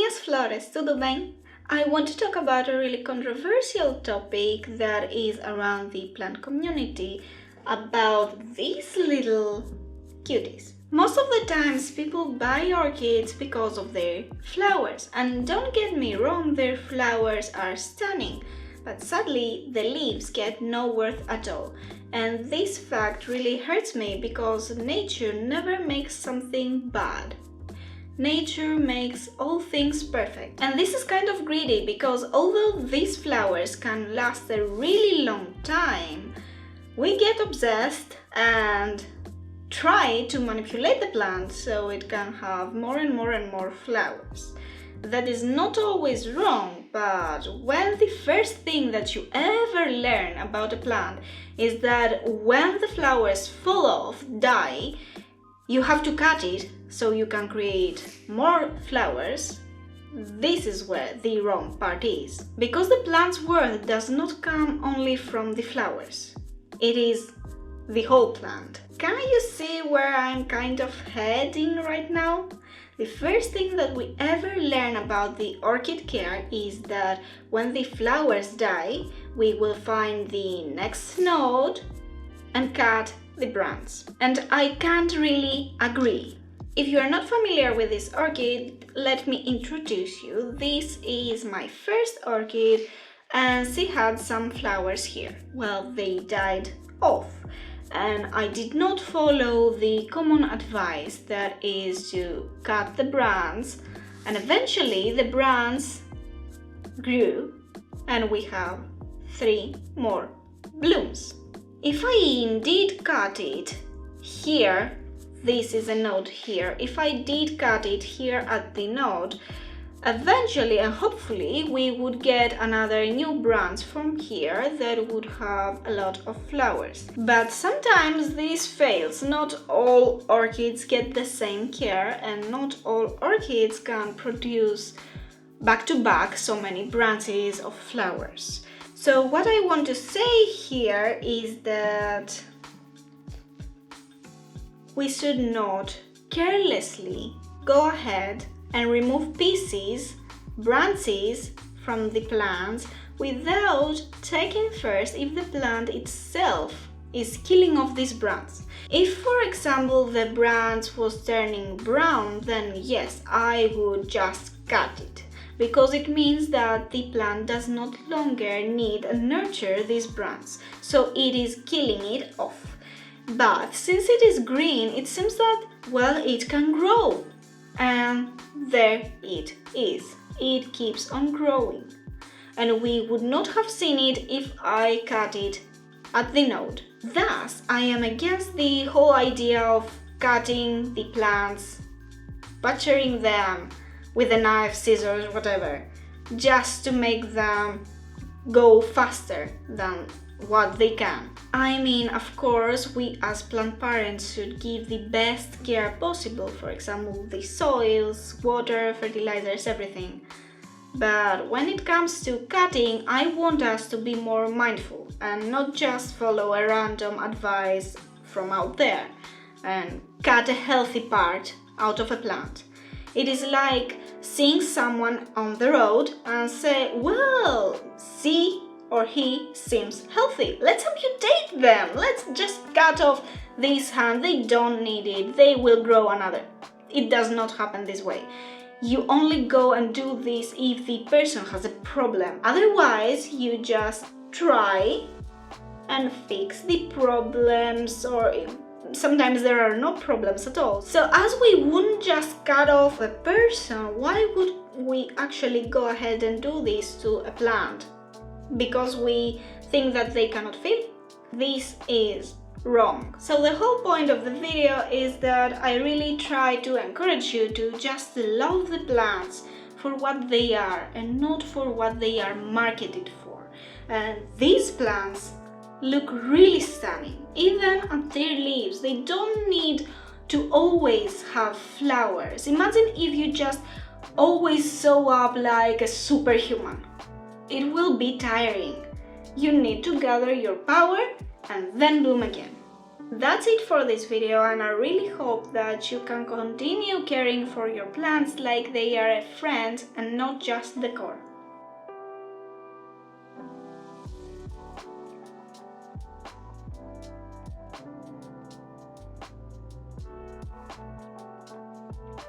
minhas flores, tudo bem? I want to talk about a really controversial topic that is around the plant community, about these little cuties. Most of the times people buy orchids because of their flowers, and don't get me wrong, their flowers are stunning, but sadly the leaves get no worth at all. And this fact really hurts me because nature never makes something bad. Nature makes all things perfect. And this is kind of greedy because although these flowers can last a really long time, we get obsessed and try to manipulate the plant so it can have more and more and more flowers. That is not always wrong, but when the first thing that you ever learn about a plant is that when the flowers fall off, die, you have to cut it so you can create more flowers, this is where the wrong part is. Because the plant's worth does not come only from the flowers. It is the whole plant. Can you see where I'm kind of heading right now? The first thing that we ever learn about the orchid care is that when the flowers die, we will find the next node and cut the branch. And I can't really agree. If you are not familiar with this orchid, let me introduce you. This is my first orchid and she had some flowers here. Well, they died off. And I did not follow the common advice that is to cut the branch, and eventually the branch grew and we have 3 more blooms. If I indeed cut it here, this is a node here, if I did cut it here at the node, eventually and hopefully we would get another new branch from here that would have a lot of flowers. But sometimes this fails. Not all orchids get the same care and not all orchids can produce back to back so many branches of flowers. So what I want to say here is that we should not carelessly go ahead and remove pieces, branches from the plants without checking first if the plant itself is killing off this branch. If, for example, the branch was turning brown, then yes, I would just cut it, because it means that the plant does not longer need and nurture this branch, so it is killing it off. But since it is green, it seems that, well, it can grow. And there it is. It keeps on growing. And we would not have seen it if I cut it at the node. Thus, I am against the whole idea of cutting the plants, butchering them with a knife, scissors, whatever, just to make them go faster than what they can. I mean, of course, we as plant parents should give the best care possible, for example, the soils, water, fertilizers, everything. But when it comes to cutting, I want us to be more mindful and not just follow a random advice from out there and cut a healthy part out of a plant. It is like seeing someone on the road and say, well, she or he seems healthy, let's amputate them, let's just cut off this hand, they don't need it, they will grow another. It does not happen this way. You only go and do this if the person has a problem. Otherwise, you just try and fix the problems, or sometimes there are no problems at all. So as we wouldn't just cut off a person, why would we actually go ahead and do this to a plant? Because we think that they cannot feel? This is wrong. So the whole point of the video is that I really try to encourage you to just love the plants for what they are and not for what they are marketed for. And these plants look really stunning. Even at their leaves, they don't need to always have flowers. Imagine if you just always sew up like a superhuman. It will be tiring. You need to gather your power and then bloom again. That's it for this video, and I really hope that you can continue caring for your plants like they are a friend and not just decor.